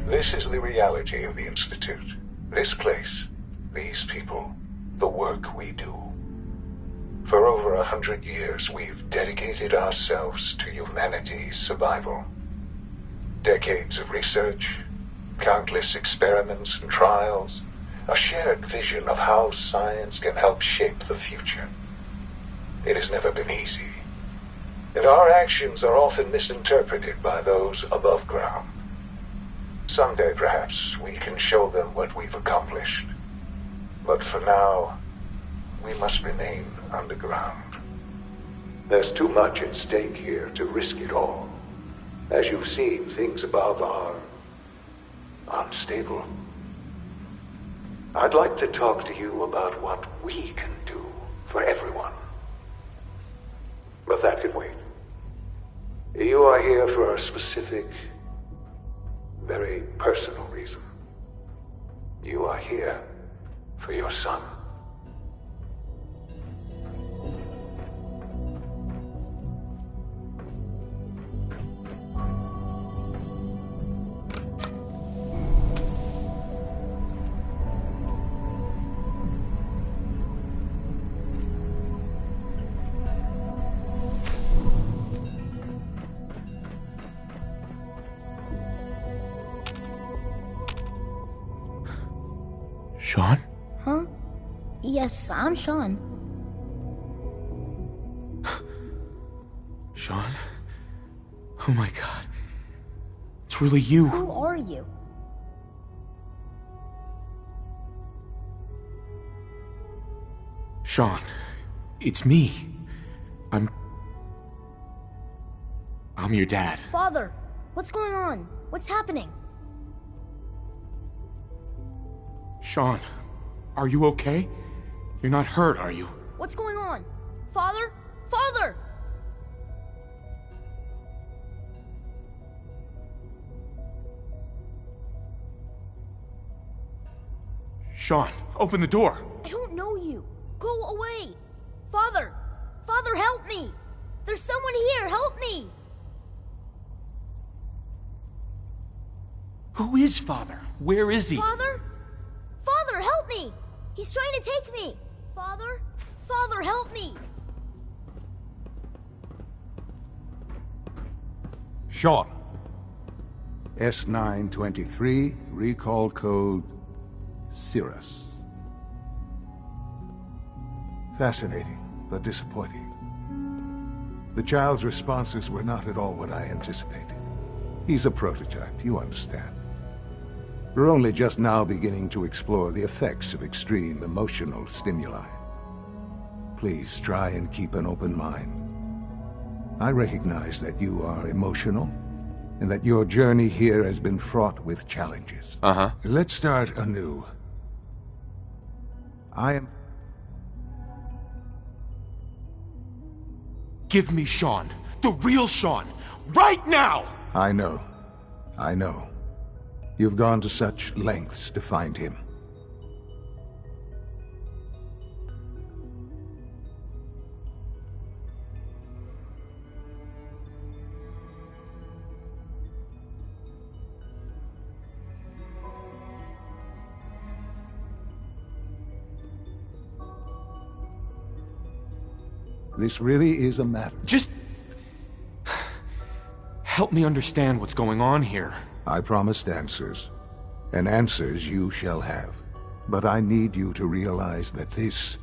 This is the reality of the Institute. This place, these people, the work we do. For over 100 years, we've dedicated ourselves to humanity's survival. Decades of research, countless experiments and trials, a shared vision of how science can help shape the future. It has never been easy, and our actions are often misinterpreted by those above ground. Someday, perhaps, we can show them what we've accomplished. But for now, we must remain underground. There's too much at stake here to risk it all. As you've seen, things above are unstable. I'd like to talk to you about what we can do for everyone. But that can wait. You are here for a specific, very personal reason. You are here for your son. Sean? Huh? Yes, I'm Sean. Sean? Oh my god. It's really you. Who are you? Sean, it's me. I'm your dad. Father, what's going on? What's happening? Sean, are you okay? You're not hurt, are you? What's going on? Father? Father! Sean, open the door. I don't know you. Go away. Father! Father, help me! There's someone here, help me! Who is Father? Where is he? Father? Father, help me! He's trying to take me! Father? Father, help me! Sean. S923, recall code Cirrus. Fascinating, but disappointing. The child's responses were not at all what I anticipated. He's a prototype, you understand. We're only just now beginning to explore the effects of extreme emotional stimuli. Please try and keep an open mind. I recognize that you are emotional, and that your journey here has been fraught with challenges. Uh-huh. Let's start anew. Give me Sean. The real Sean. Right now! I know. You've gone to such lengths to find him. This really is a matter. Just help me understand what's going on here. I promised answers, and answers you shall have. But I need you to realize that this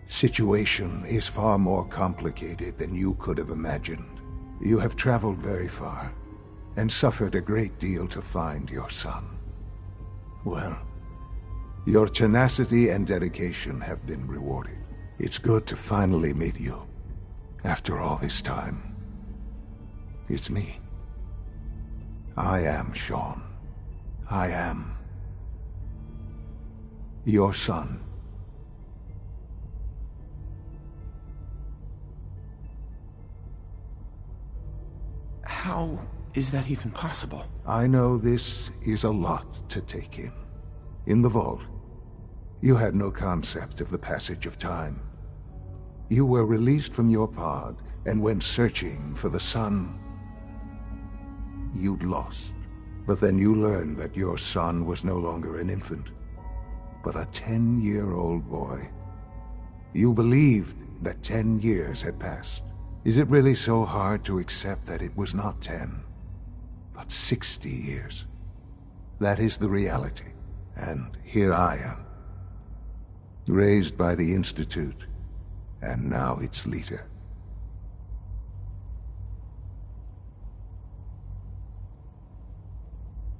situation is far more complicated than you could have imagined. You have traveled very far, and suffered a great deal to find your son. Well, your tenacity and dedication have been rewarded. It's good to finally meet you, after all this time. It's me. I am Sean. I am your son. How is that even possible? I know this is a lot to take in. In the vault, you had no concept of the passage of time. You were released from your pod and went searching for the son you'd lost. But then you learned that your son was no longer an infant, but a 10-year-old boy. You believed that 10 years had passed. Is it really so hard to accept that it was not 10, but 60 years? That is the reality, and here I am, raised by the Institute, and now its leader.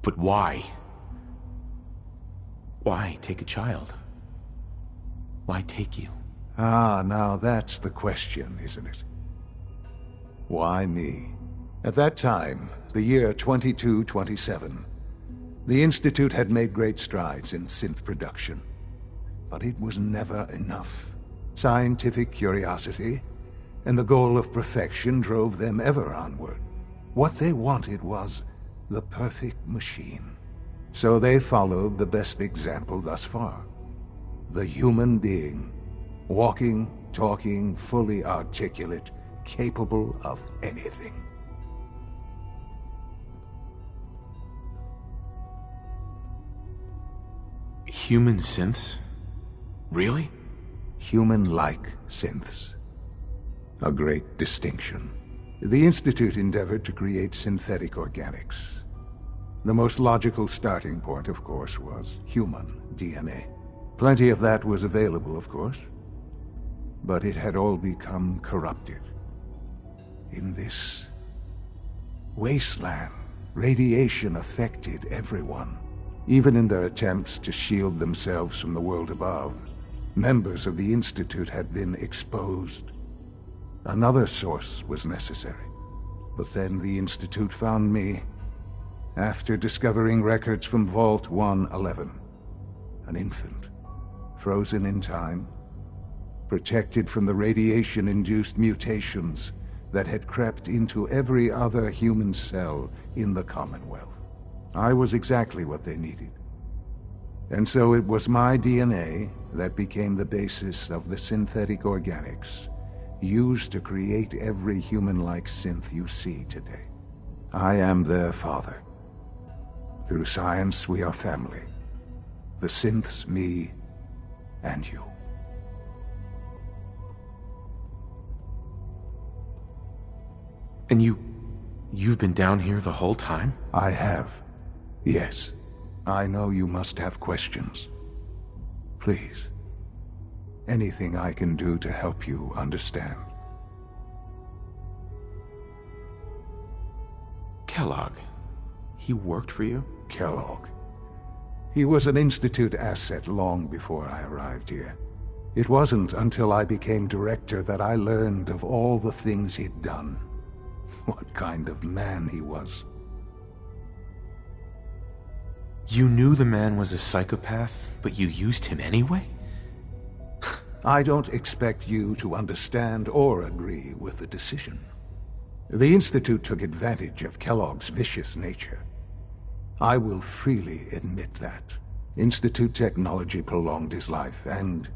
But why? Why take a child? Why take you? Ah, now that's the question, isn't it? Why me? At that time, the year 2227, the Institute had made great strides in synth production. But it was never enough. Scientific curiosity and the goal of perfection drove them ever onward. What they wanted was the perfect machine. So they followed the best example thus far. The human being. Walking, talking, fully articulate, capable of anything. Human synths? Really? Human-like synths. A great distinction. The Institute endeavored to create synthetic organics. The most logical starting point, of course, was human DNA. Plenty of that was available, of course. But it had all become corrupted. In this wasteland, radiation affected everyone. Even in their attempts to shield themselves from the world above, members of the Institute had been exposed. Another source was necessary. But then the Institute found me, after discovering records from Vault 111. An infant, frozen in time, protected from the radiation-induced mutations that had crept into every other human cell in the Commonwealth. I was exactly what they needed. And so it was my DNA that became the basis of the synthetic organics used to create every human-like synth you see today. I am their father. Through science, we are family. The synths, me, and you. And you've been down here the whole time? I have. Yes. I know you must have questions. Please. Anything I can do to help you understand. Kellogg. He worked for you? Kellogg. He was an Institute asset long before I arrived here. It wasn't until I became director that I learned of all the things he'd done. What kind of man he was. You knew the man was a psychopath, but you used him anyway? I don't expect you to understand or agree with the decision. The Institute took advantage of Kellogg's vicious nature. I will freely admit that. Institute technology prolonged his life, and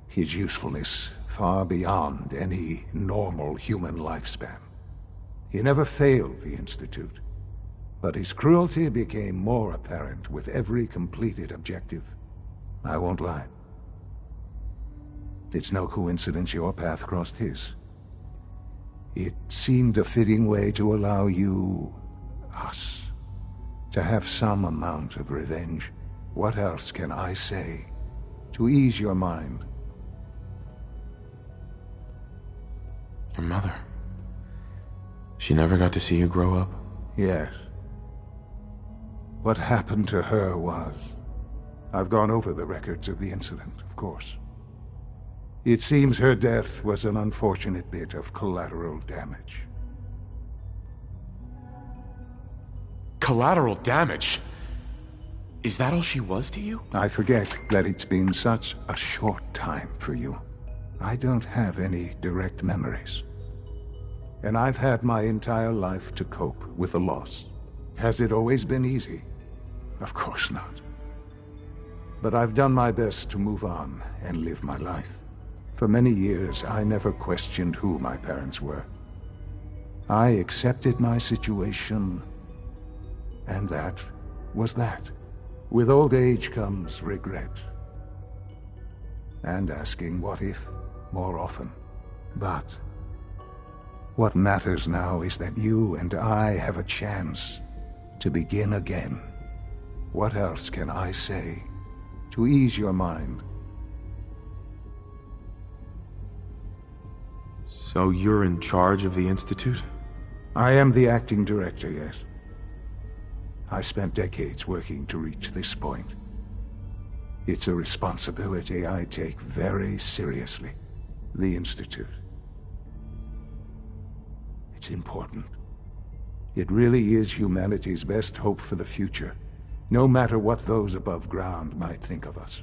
his usefulness far beyond any normal human lifespan. He never failed the Institute, but his cruelty became more apparent with every completed objective. I won't lie. It's no coincidence your path crossed his. It seemed a fitting way to allow you, us, to have some amount of revenge. What else can I say to ease your mind? Your mother. She never got to see you grow up? Yes. What happened to her was... I've gone over the records of the incident, of course. It seems her death was an unfortunate bit of collateral damage. Collateral damage? Is that all she was to you? I forget that it's been such a short time for you. I don't have any direct memories. And I've had my entire life to cope with the loss. Has it always been easy? Of course not. But I've done my best to move on and live my life. For many years, I never questioned who my parents were. I accepted my situation And that was that. With old age comes regret. And asking what if more often. But what matters now is that you and I have a chance to begin again. What else can I say to ease your mind? So you're in charge of the Institute? I am the acting director, yes. I spent decades working to reach this point. It's a responsibility I take very seriously. The Institute. It's important. It really is humanity's best hope for the future, no matter what those above ground might think of us.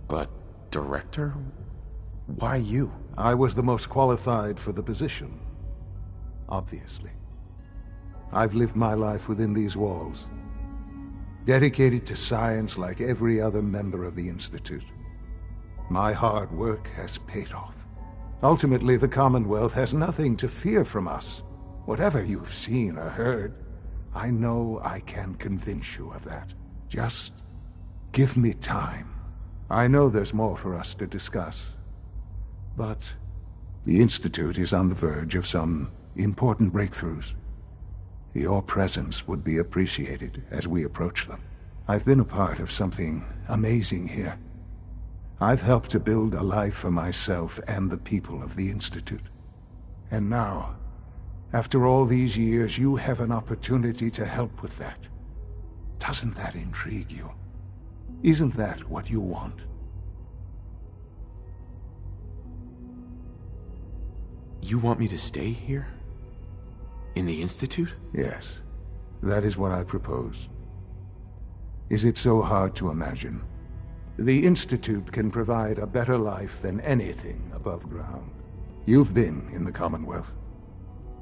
But, Director? Why you? I was the most qualified for the position. Obviously. I've lived my life within these walls, dedicated to science like every other member of the Institute. My hard work has paid off. Ultimately, the Commonwealth has nothing to fear from us. Whatever you've seen or heard, I know I can convince you of that. Just give me time. I know there's more for us to discuss. But the Institute is on the verge of some important breakthroughs. Your presence would be appreciated as we approach them. I've been a part of something amazing here. I've helped to build a life for myself and the people of the Institute. And now, after all these years, you have an opportunity to help with that. Doesn't that intrigue you? Isn't that what you want? You want me to stay here? In the Institute? Yes, that is what I propose. Is it so hard to imagine? The Institute can provide a better life than anything above ground. You've been in the Commonwealth.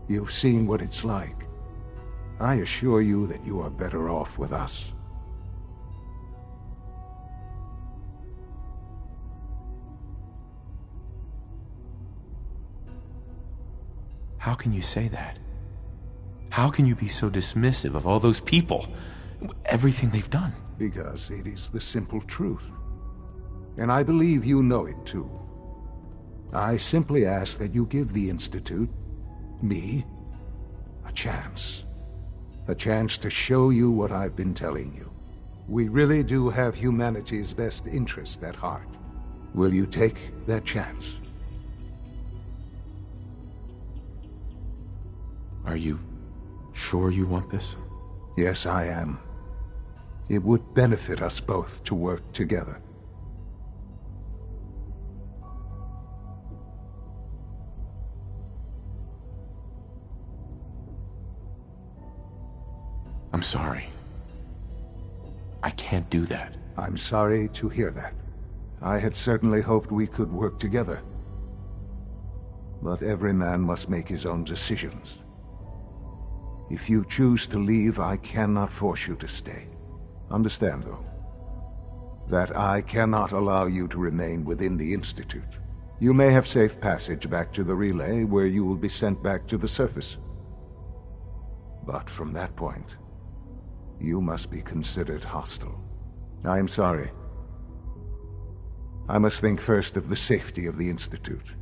You've seen what it's like. I assure you that you are better off with us. How can you say that? How can you be so dismissive of all those people? Everything they've done? Because it is the simple truth. And I believe you know it too. I simply ask that you give the Institute, me, a chance. A chance to show you what I've been telling you. We really do have humanity's best interest at heart. Will you take that chance? Are you sure you want this? Yes, I am. It would benefit us both to work together. I'm sorry. I can't do that. I'm sorry to hear that. I had certainly hoped we could work together. But every man must make his own decisions. If you choose to leave, I cannot force you to stay. Understand, though, that I cannot allow you to remain within the Institute. You may have safe passage back to the relay, where you will be sent back to the surface. But from that point, you must be considered hostile. I am sorry. I must think first of the safety of the Institute.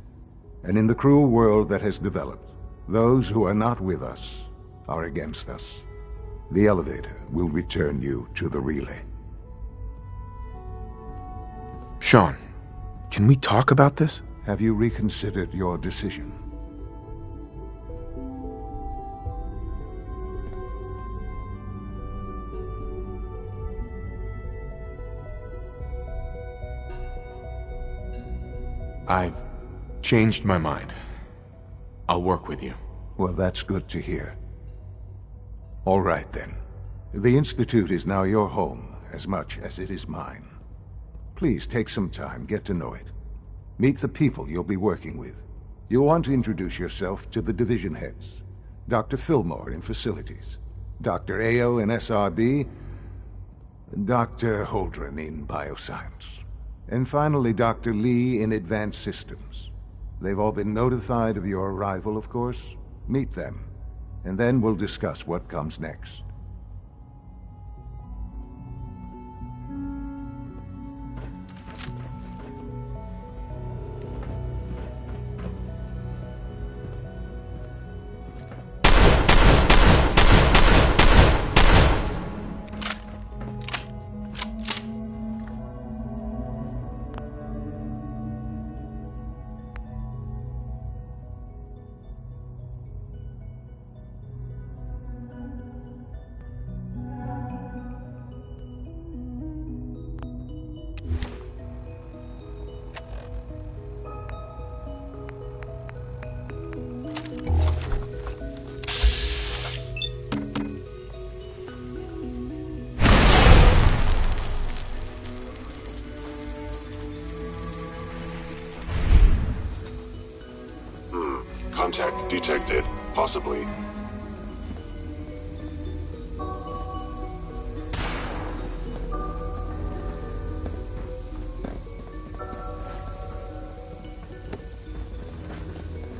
And in the cruel world that has developed, those who are not with us are against us. The elevator will return you to the relay. Sean, can we talk about this? Have you reconsidered your decision? I've changed my mind. I'll work with you. Well, that's good to hear. All right, then. The Institute is now your home, as much as it is mine. Please take some time, get to know it. Meet the people you'll be working with. You'll want to introduce yourself to the division heads. Dr. Fillmore in Facilities, Dr. Ao in SRB, Dr. Holdren in Bioscience, and finally Dr. Lee in Advanced Systems. They've all been notified of your arrival, of course. Meet them, and then we'll discuss what comes next. Contact detected, possibly.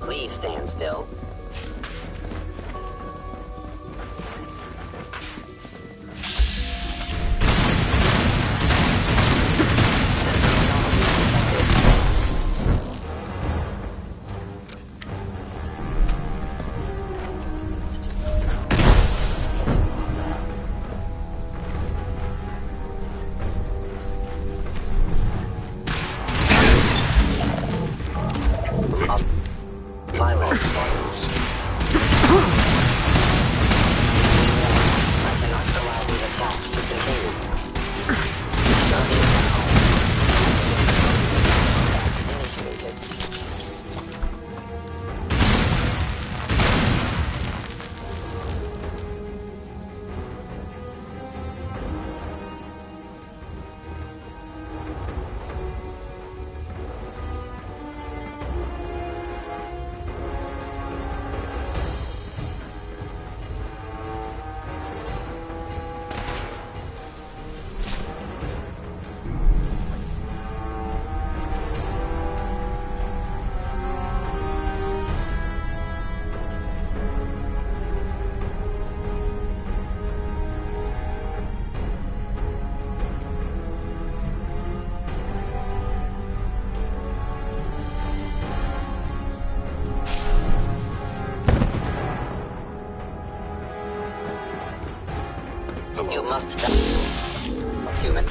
Please stand still. You must die. Human.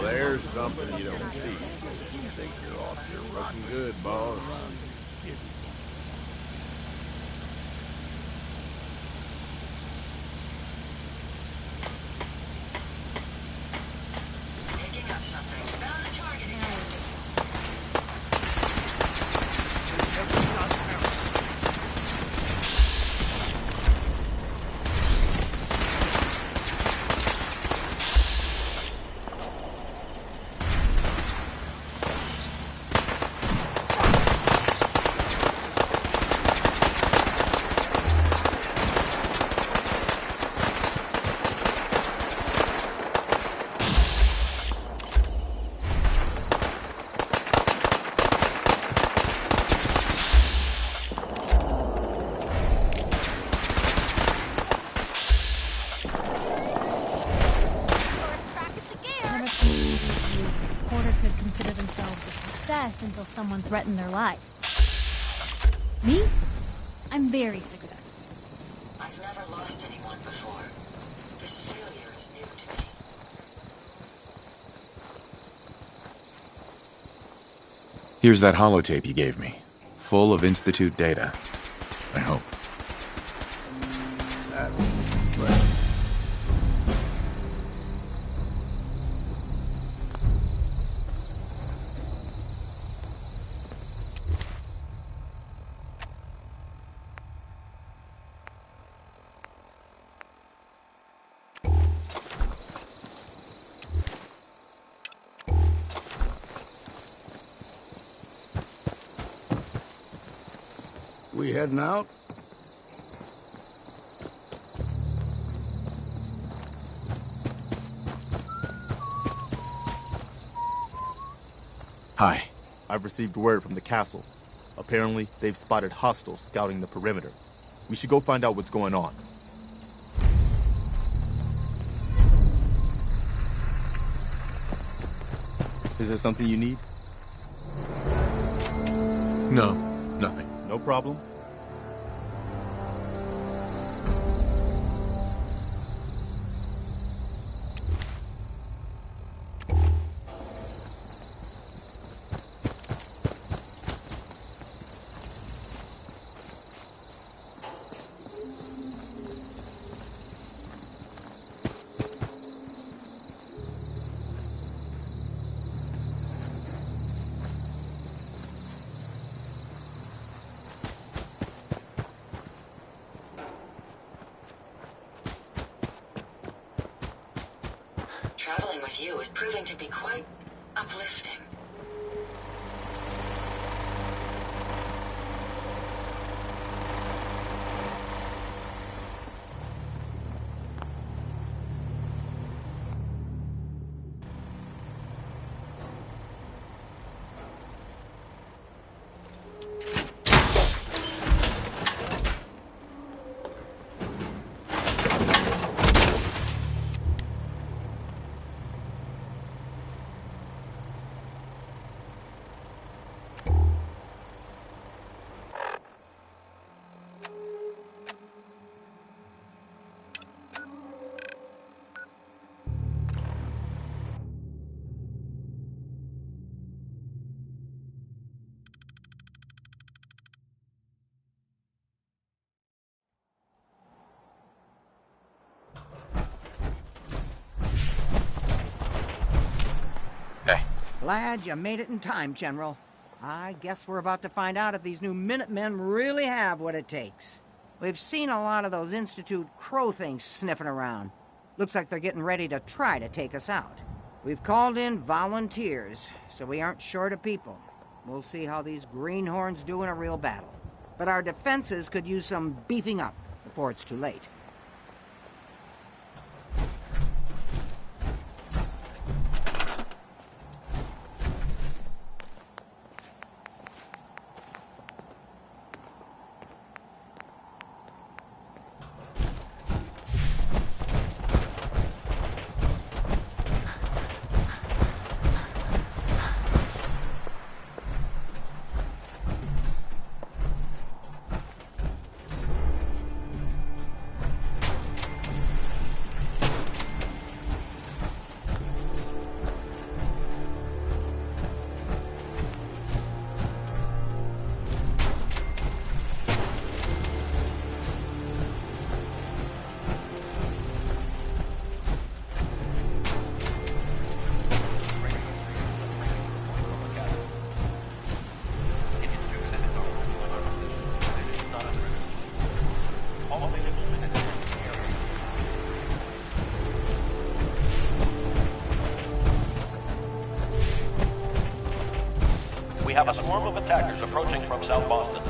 Now there's something you don't see. You think you're off your looking good, boss. Picking up something. Found the target again. Until someone threatened their life. Me? I'm very successful. I've never lost anyone before. This failure is new to me. Here's that holotape you gave me, full of Institute data. I hope. We heading out? Hi. I've received word from the castle. Apparently, they've spotted hostiles scouting the perimeter. We should go find out what's going on. Is there something you need? No, nothing. No problem. Traveling with you is proving to be quite uplifting. Glad you made it in time, General. I guess we're about to find out if these new Minutemen really have what it takes. We've seen a lot of those Institute crow things sniffing around. Looks like they're getting ready to try to take us out. We've called in volunteers, so we aren't short of people. We'll see how these greenhorns do in a real battle. But our defenses could use some beefing up before it's too late. We have a swarm of attackers approaching from South Boston.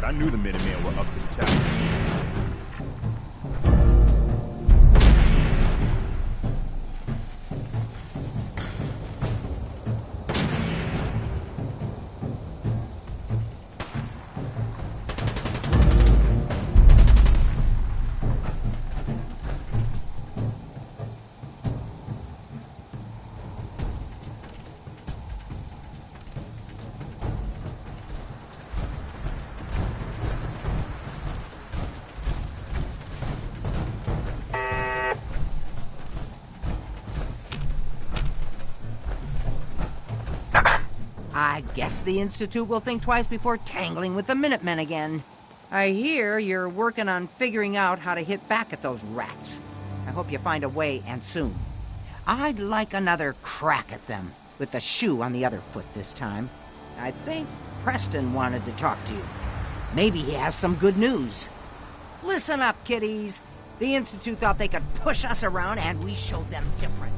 but I knew the Minutemen were up to the challenge. I guess the Institute will think twice before tangling with the Minutemen again. I hear you're working on figuring out how to hit back at those rats. I hope you find a way, and soon. I'd like another crack at them, with the shoe on the other foot this time. I think Preston wanted to talk to you. Maybe he has some good news. Listen up, kiddies. The Institute thought they could push us around, and we showed them different.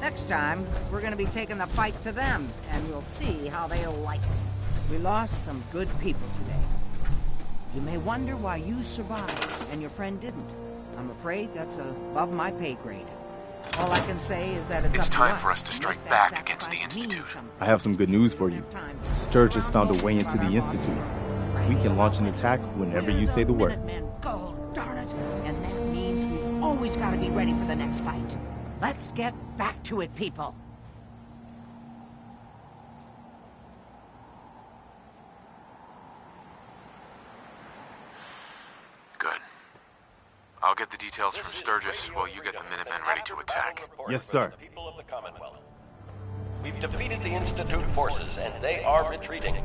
Next time, we're going to be taking the fight to them, and you'll see how they'll like it. We lost some good people today. You may wonder why you survived and your friend didn't. I'm afraid that's above my pay grade. All I can say is that it's time for us to strike back against the Institute. I have some good news for you. Sturgis found a way into the Institute. We can launch an attack whenever you say the word. Go, darn it. And that means we've always got to be ready for the next fight. Let's get back to it, people. Good. I'll get the details from Sturgis while you get the Minutemen ready to attack. Yes, sir. People of the Commonwealth. We've defeated the Institute forces, and they are retreating.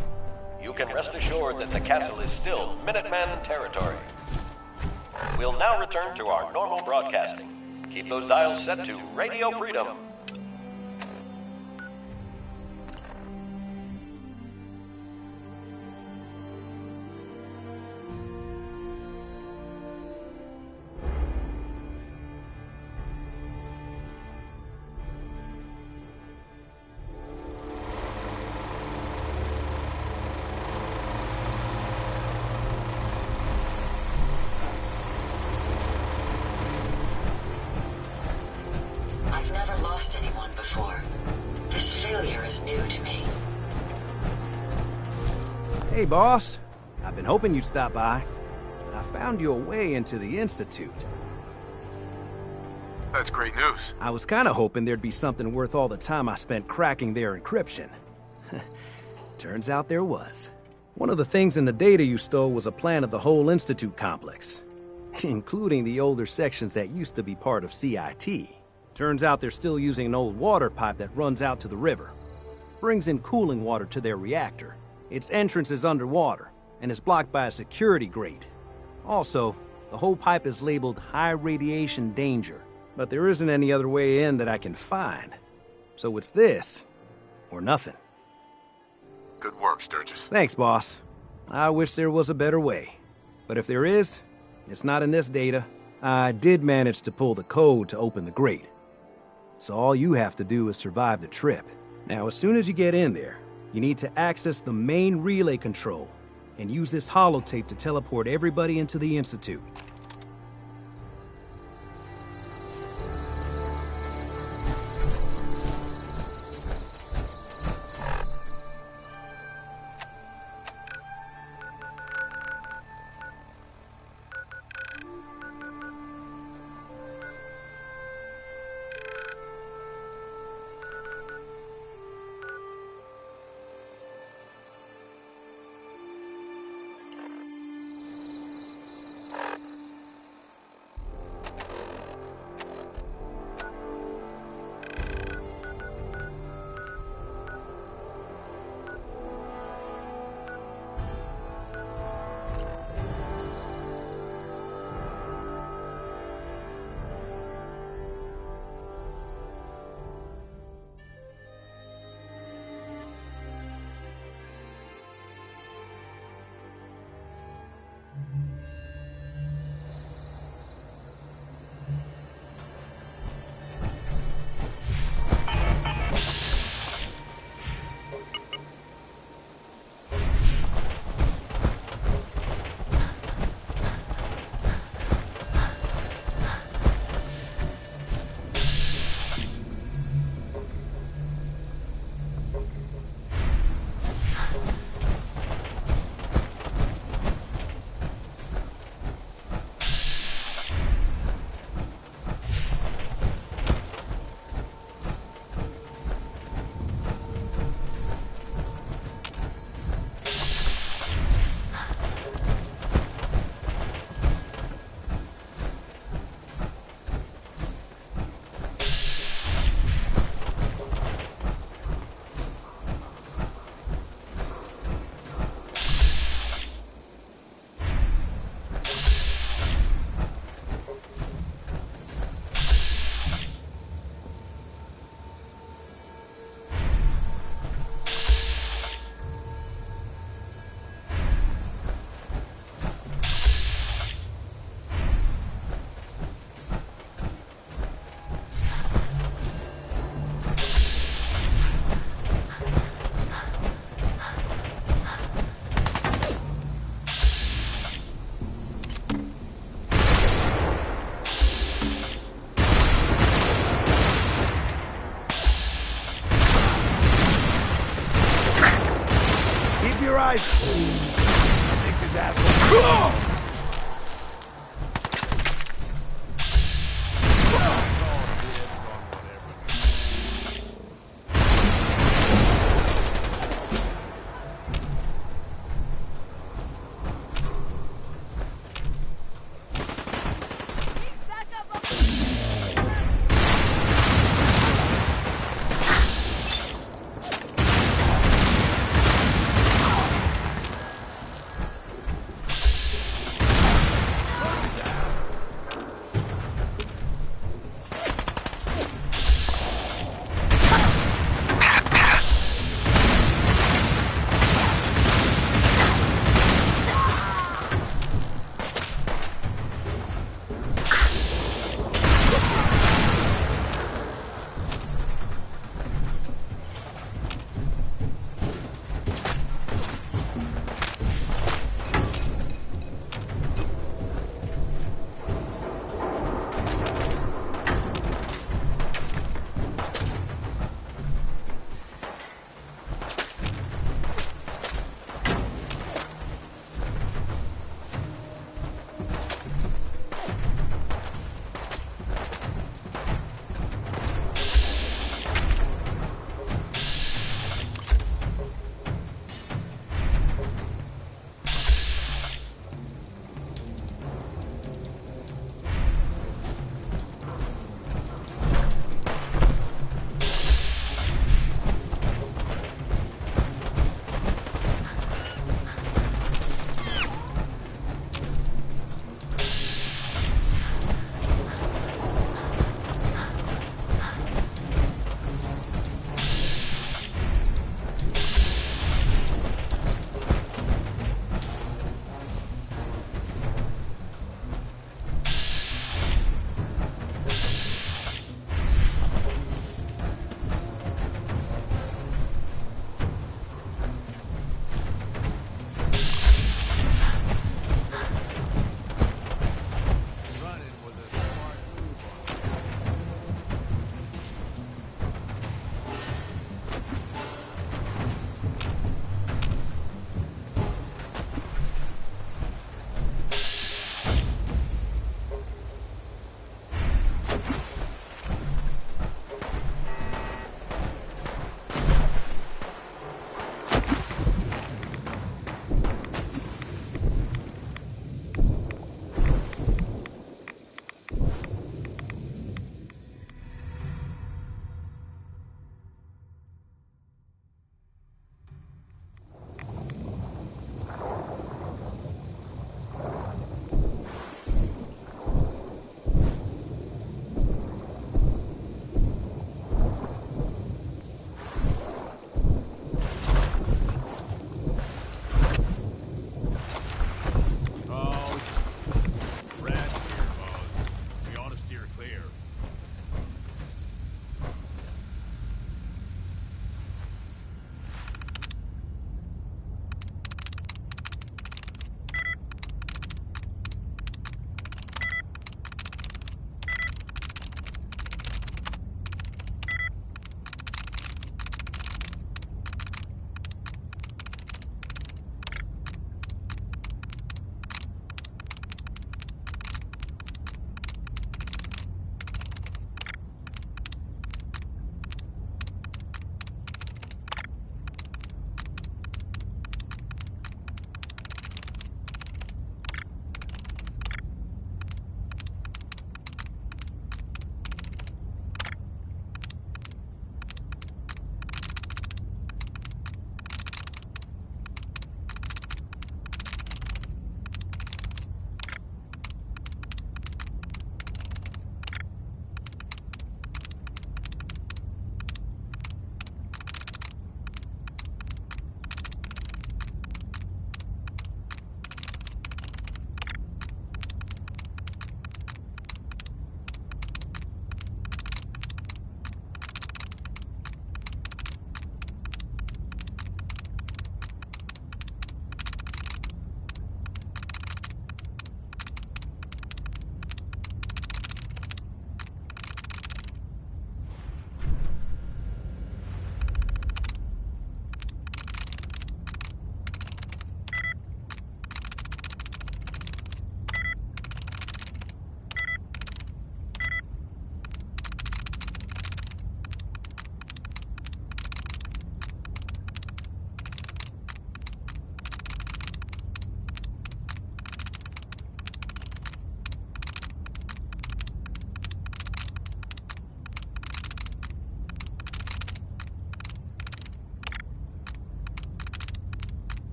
You can rest assured that the castle is still Minuteman territory. We'll now return to our normal broadcasting. Keep those dials set to Radio Freedom. I've never lost anyone before. This failure is new to me. Hey, boss. I've been hoping you'd stop by. I found your way into the Institute. That's great news. I was kinda hoping there'd be something worth all the time I spent cracking their encryption. Turns out there was. One of the things in the data you stole was a plan of the whole Institute complex, including the older sections that used to be part of CIT. Turns out they're still using an old water pipe that runs out to the river. Brings in cooling water to their reactor. Its entrance is underwater, and is blocked by a security grate. Also, the whole pipe is labeled high radiation danger, but there isn't any other way in that I can find. So it's this, or nothing. Good work, Sturgis. Thanks, boss. I wish there was a better way. But if there is, it's not in this data. I did manage to pull the code to open the grate. So all you have to do is survive the trip. Now, as soon as you get in there, you need to access the main relay control and use this holotape to teleport everybody into the Institute. guys! Take this asshole.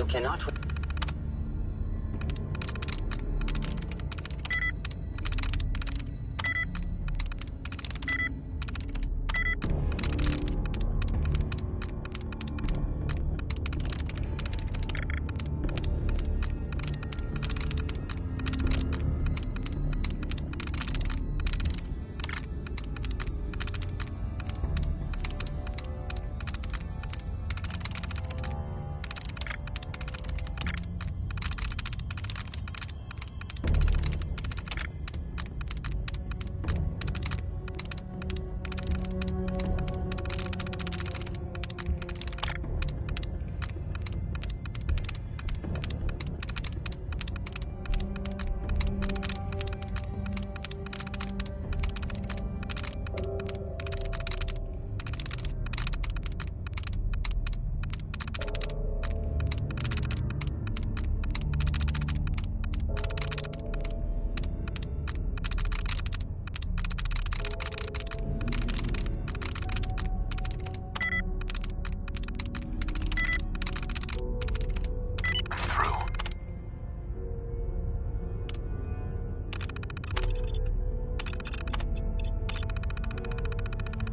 cannot...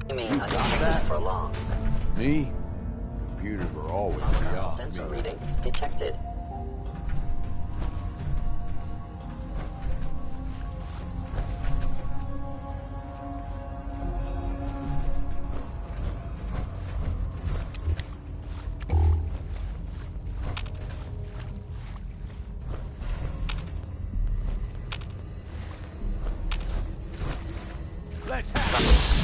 You mean I don't that for long? Me? Computers were always beyond Sensor me. reading detected. Let's have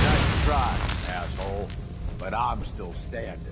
Nice try, asshole. But I'm still standing.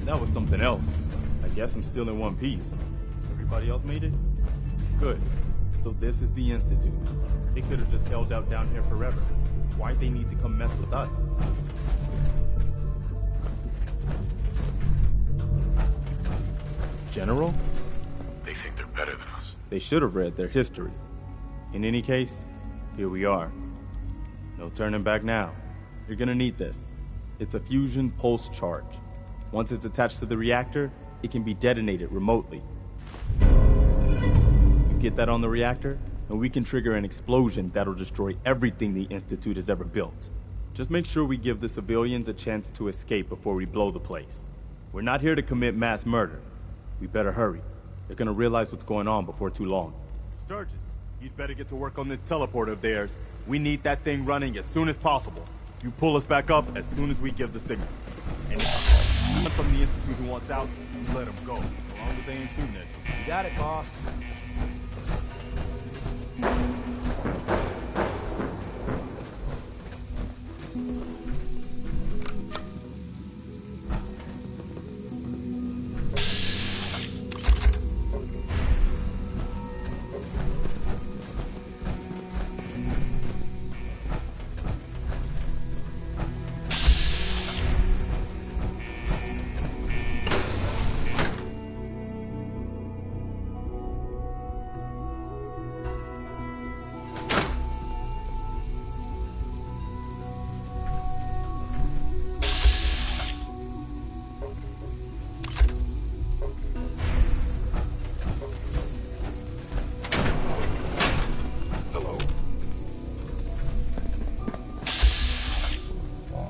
That was something else. I guess I'm still in one piece. Everybody else made it? Good. So this is the Institute. They could have just held out down here forever. Why'd they need to come mess with us? General? They think they're better than us. They should have read their history. In any case, here we are. No turning back now. You're gonna need this. It's a fusion pulse charge. Once it's attached to the reactor, it can be detonated remotely. You get that on the reactor, and we can trigger an explosion that'll destroy everything the Institute has ever built. Just make sure we give the civilians a chance to escape before we blow the place. We're not here to commit mass murder. We better hurry. They're gonna realize what's going on before too long. Sturgis, you'd better get to work on this teleporter of theirs. We need that thing running as soon as possible. You pull us back up as soon as we give the signal. And if anyone from the Institute who wants out, you let them go. As long as they ain't shooting at you. You got it, boss.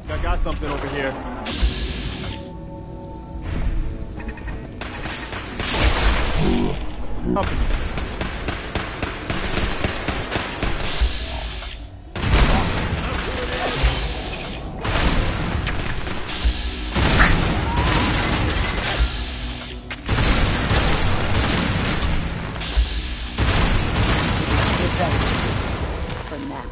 I got something over here. Company. For now.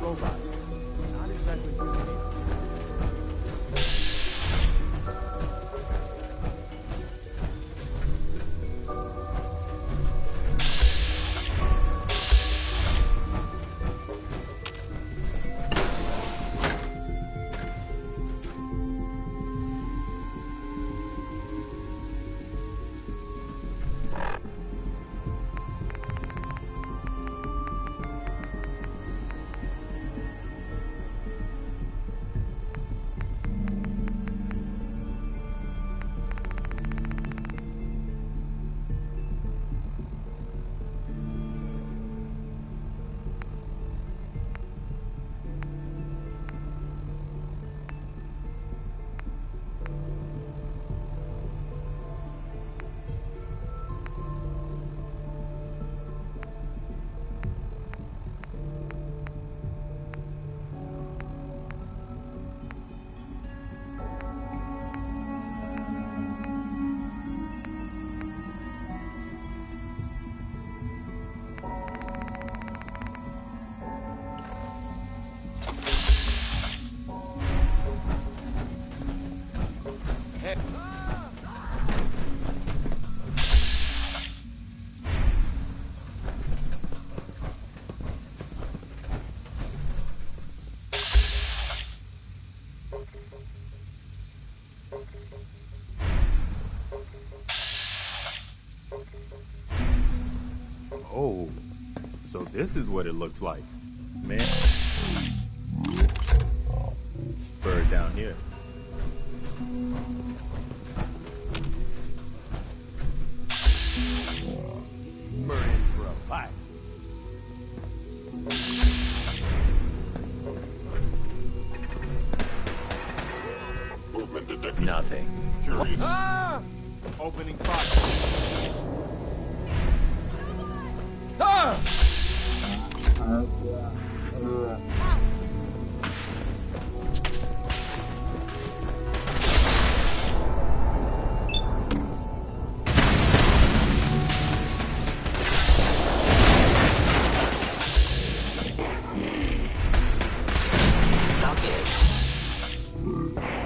robots. Not exactly human. Oh, so this is what it looks like. Man. Bird down here. Bird, bro. Hi. Movement detected. Nothing. Curious. Ah! Opening fire. Ah!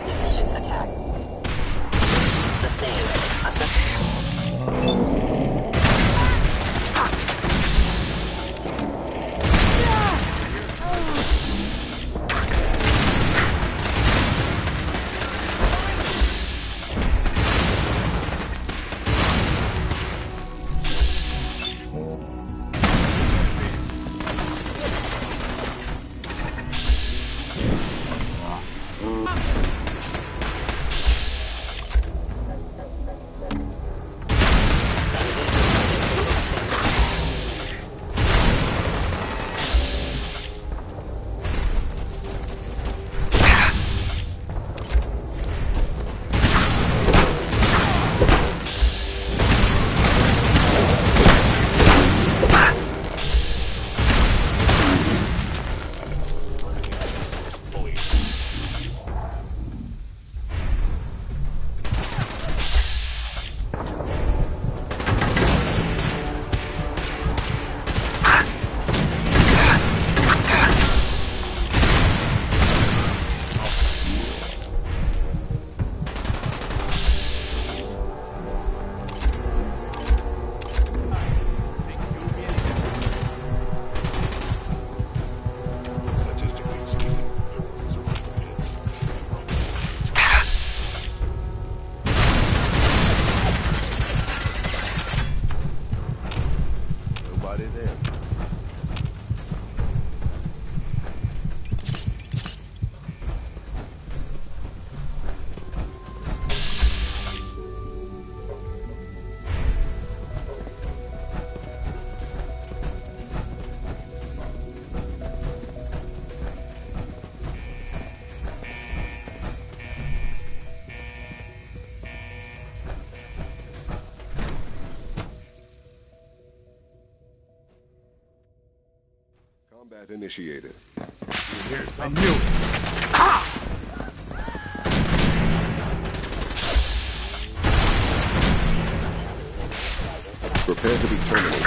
Division attack. Sustained. Combat initiated. Here's I knew it. Prepare to be terminated.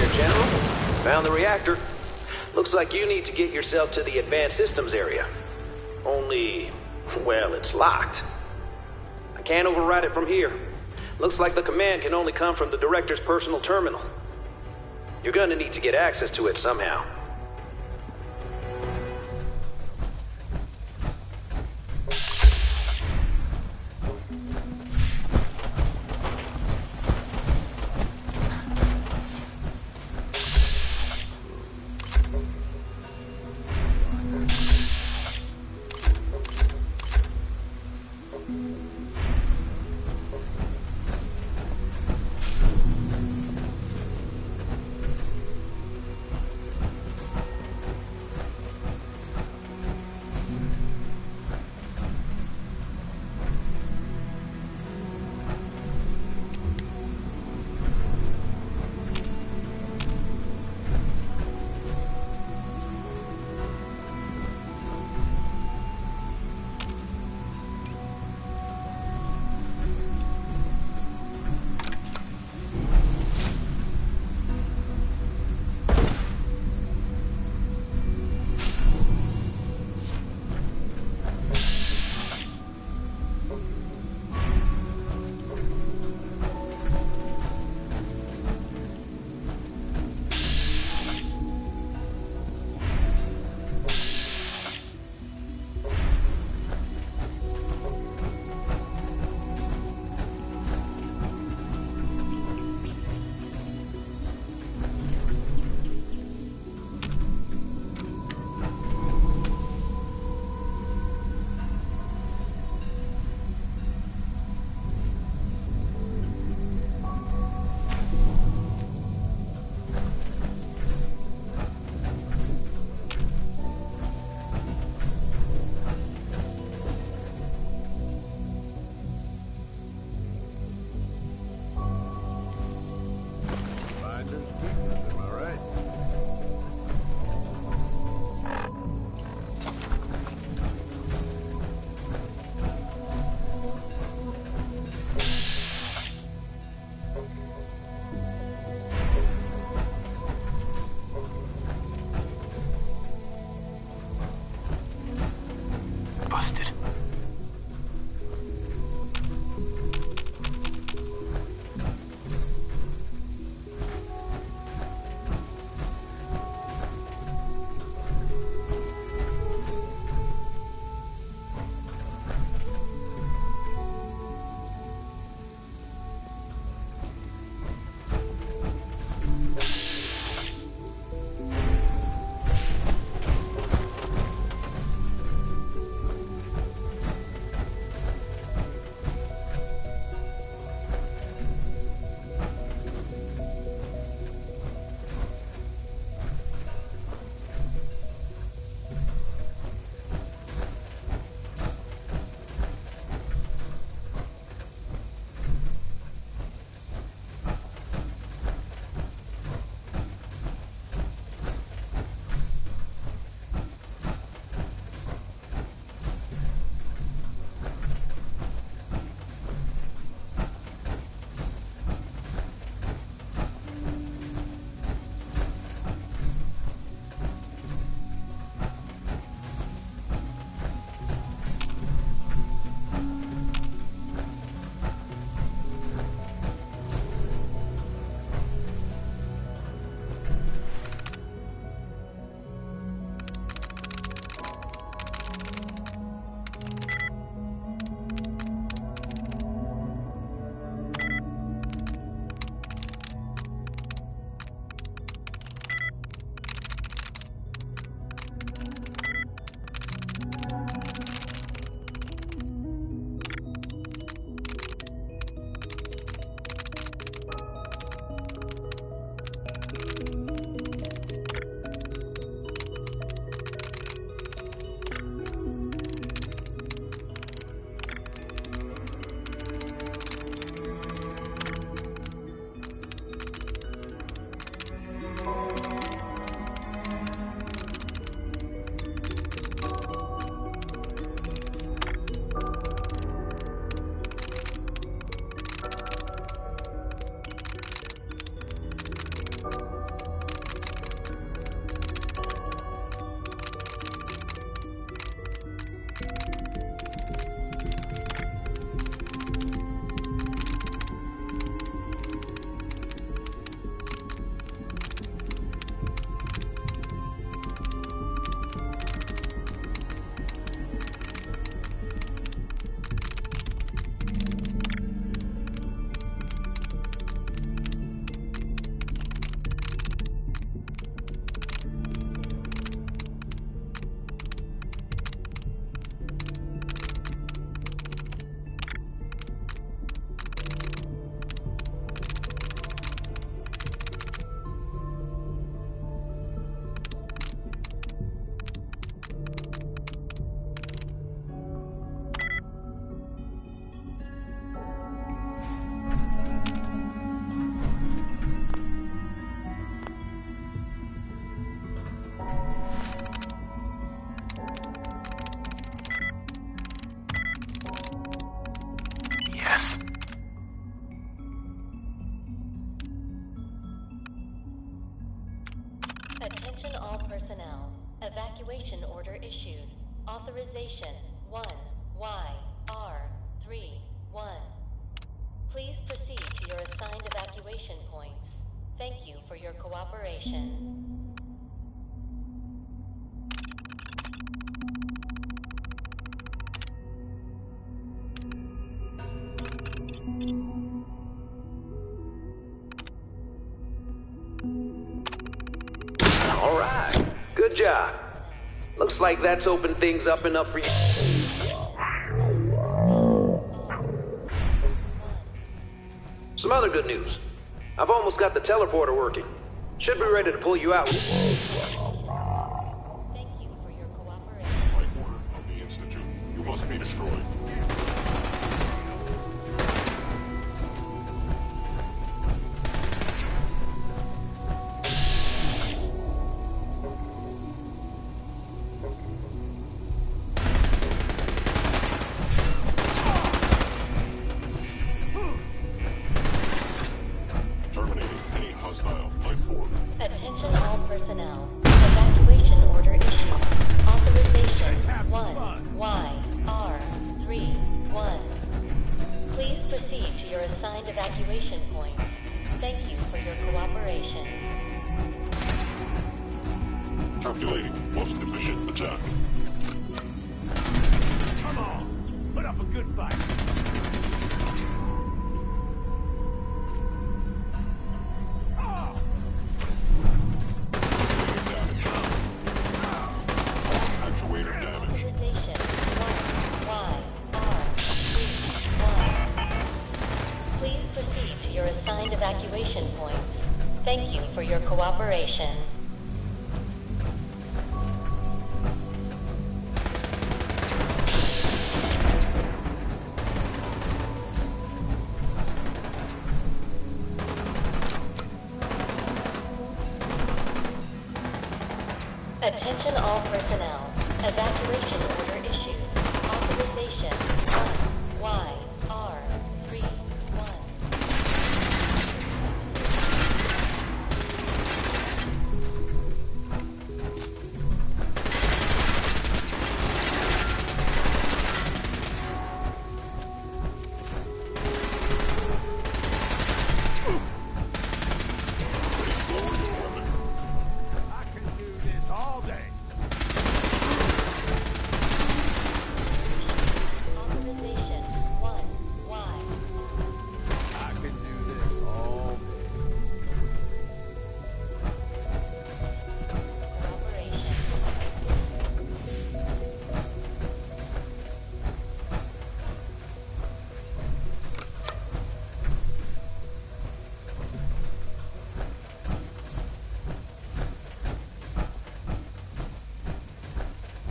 there, General. Found the reactor. Looks like you need to get yourself to the advanced systems area. Only, well, it's locked. I can't override it from here. Looks like the command can only come from the director's personal terminal. You're gonna need to get access to it somehow. Busted. Attention all personnel. Evacuation order issued. Authorization 1YR31. Please proceed to your assigned evacuation points. Thank you for your cooperation. All right. Good job. Looks like that's opened things up enough for you. Some other good news. I've almost got the teleporter working. Should be ready to pull you out. Thank you for your cooperation. By order of the Institute, you must be destroyed. Terminating any hostile life form. Attention all personnel. Evacuation order issued. Authorization 1YR31. Please proceed to your assigned evacuation points. Thank you for your cooperation. Calculating most efficient attack. Come on, put up a good fight. Actuator damage. Authorization 1YR31. Please proceed to your assigned evacuation points. Thank you for your cooperation. Attention all personnel. Evacuation order issued. Authorization 1YR31. I can do this all day. Authorization 1Y. I can do this all day. Cooperation.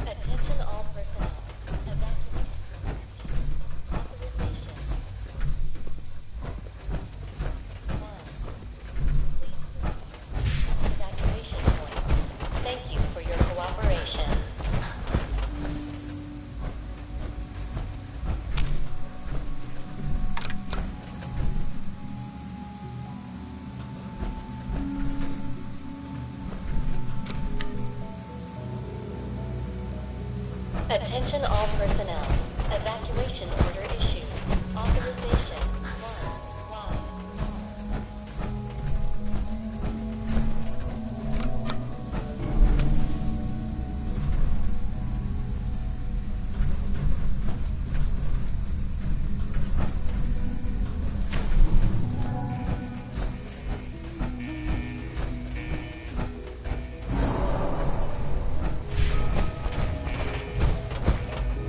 Attention all personnel. Evacuation. Authorization. 1. Evacuation point. Thank you for your cooperation. Attention all personnel. Evacuation order issued. Authorization 1Y.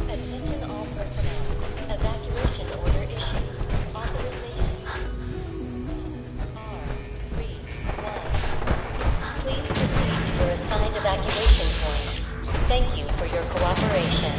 Attention all personnel. Evacuation order issued. Authorization R31. Please proceed to your assigned evacuation point. Thank you for your cooperation.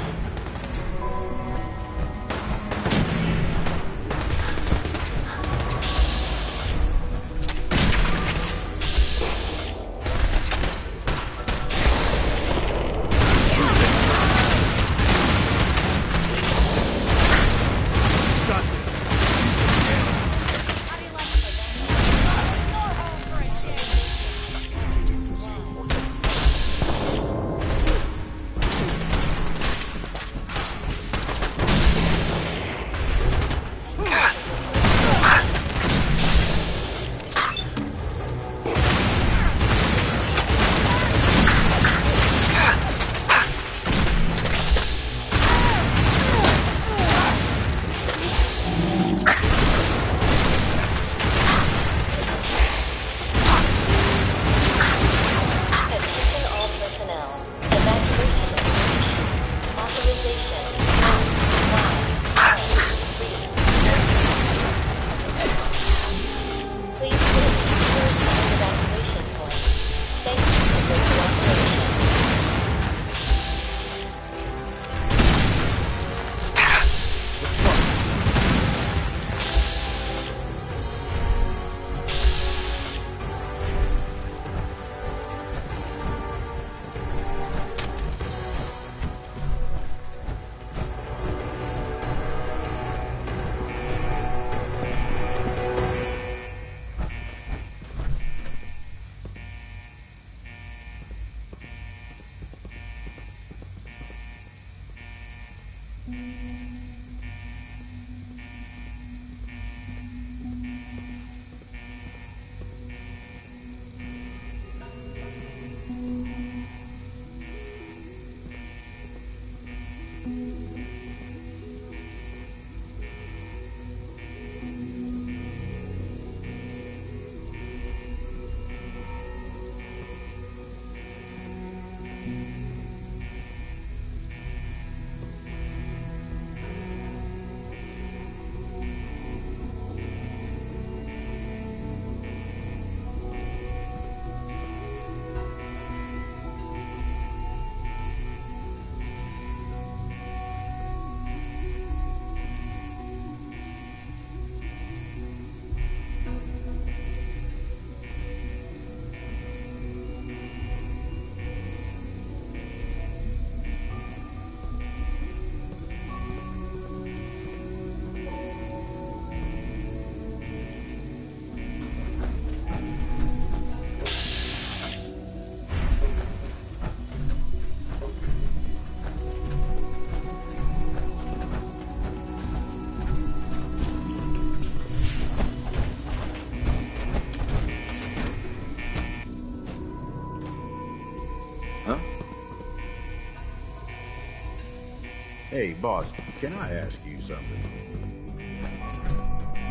Hey, boss, can I ask you something?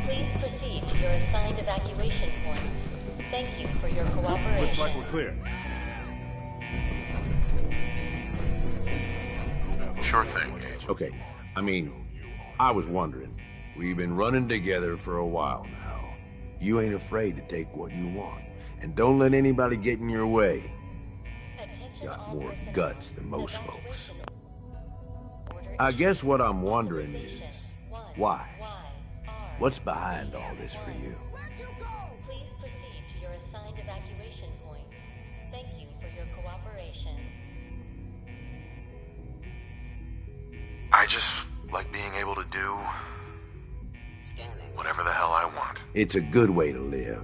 Please proceed to your assigned evacuation points. Thank you for your cooperation. Looks like we're clear. Sure thing, Gage. Okay, I mean, I was wondering. We've been running together for a while now. You ain't afraid to take what you want, and don't let anybody get in your way. Got more guts than most folks. I guess what I'm wondering is, why? What's behind all this for you? Please proceed to your assigned evacuation points. Thank you for your cooperation. I just like being able to do whatever the hell I want. It's a good way to live.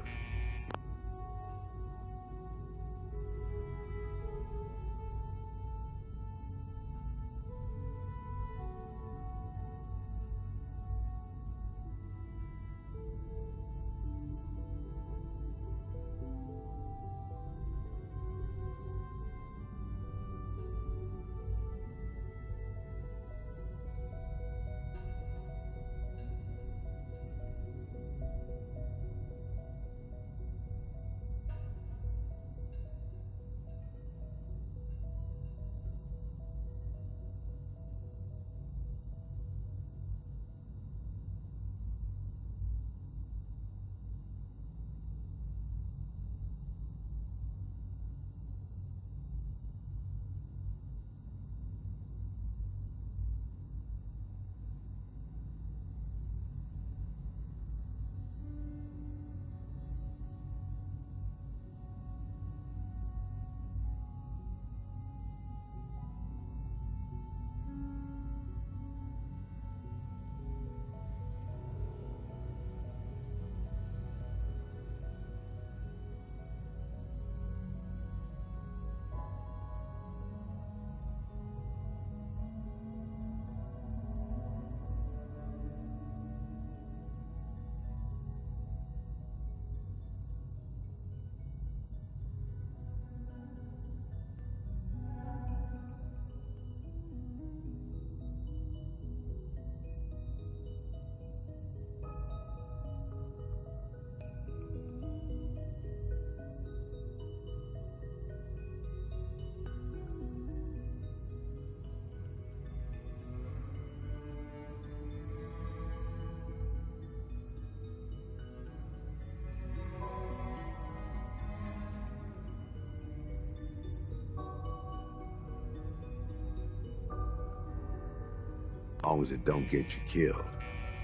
As long as it don't get you killed.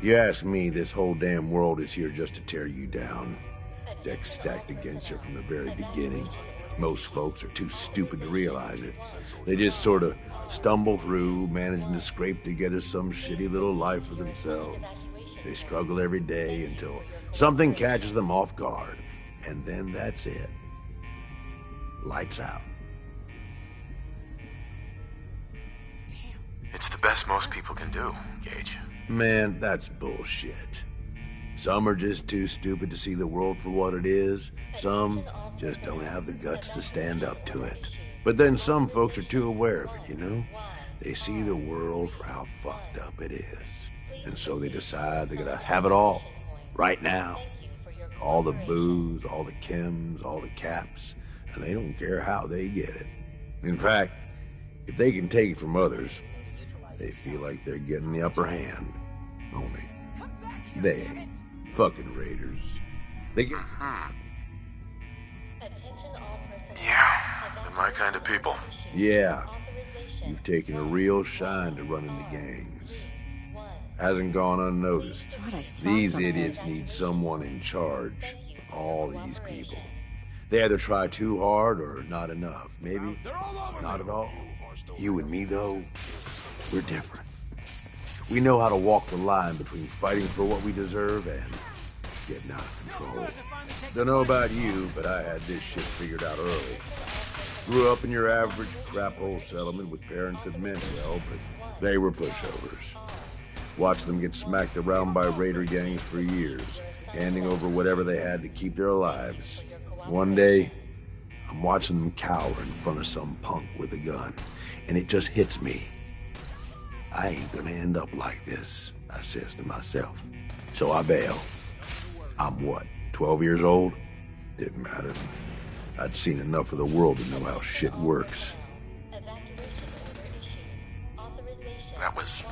You ask me, this whole damn world is here just to tear you down. Deck's stacked against you from the very beginning. Most folks are too stupid to realize it. They just sort of stumble through, managing to scrape together some shitty little life for themselves. They struggle every day until something catches them off guard, and then that's it. Lights out. It's the best most people can do, Gage. Man, that's bullshit. Some are just too stupid to see the world for what it is. Some just don't have the guts to stand up to it. But then some folks are too aware of it, you know? They see the world for how fucked up it is. And so they decide they're gonna have it all, right now. All the booze, all the chems, all the caps, and they don't care how they get it. In fact, if they can take it from others, they feel like they're getting the upper hand. Only they ain't. Fucking raiders. They get... Yeah, they're my kind of people. Yeah. You've taken a real shine to running the gangs. Hasn't gone unnoticed. These idiots need someone in charge. All these people. They either try too hard or not enough. Maybe not at all. You and me, though, we're different. We know how to walk the line between fighting for what we deserve and getting out of control. Don't know about you, but I had this shit figured out early. Grew up in your average crap-hole settlement with parents that meant well, but they were pushovers. Watched them get smacked around by raider gangs for years, handing over whatever they had to keep their lives. One day, I'm watching them cower in front of some punk with a gun, and it just hits me. I ain't gonna end up like this, I says to myself. So I bail. I'm what, 12 years old? Didn't matter. I'd seen enough of the world to know how shit works. That was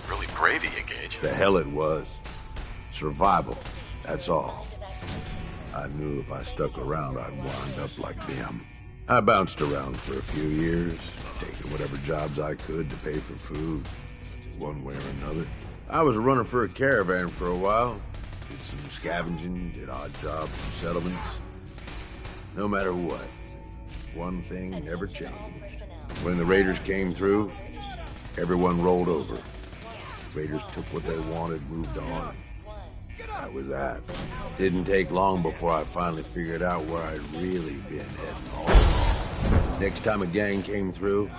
really brave of you, Gage. The hell it was. Survival, that's all. I knew if I stuck around, I'd wind up like them. I bounced around for a few years, taking whatever jobs I could to pay for food, one way or another. I was running for a caravan for a while. Did some scavenging, did odd jobs in settlements. No matter what, one thing never changed. When the raiders came through, everyone rolled over. Raiders took what they wanted, moved on. That was that. Didn't take long before I finally figured out where I'd really been heading all along. Next time a gang came through,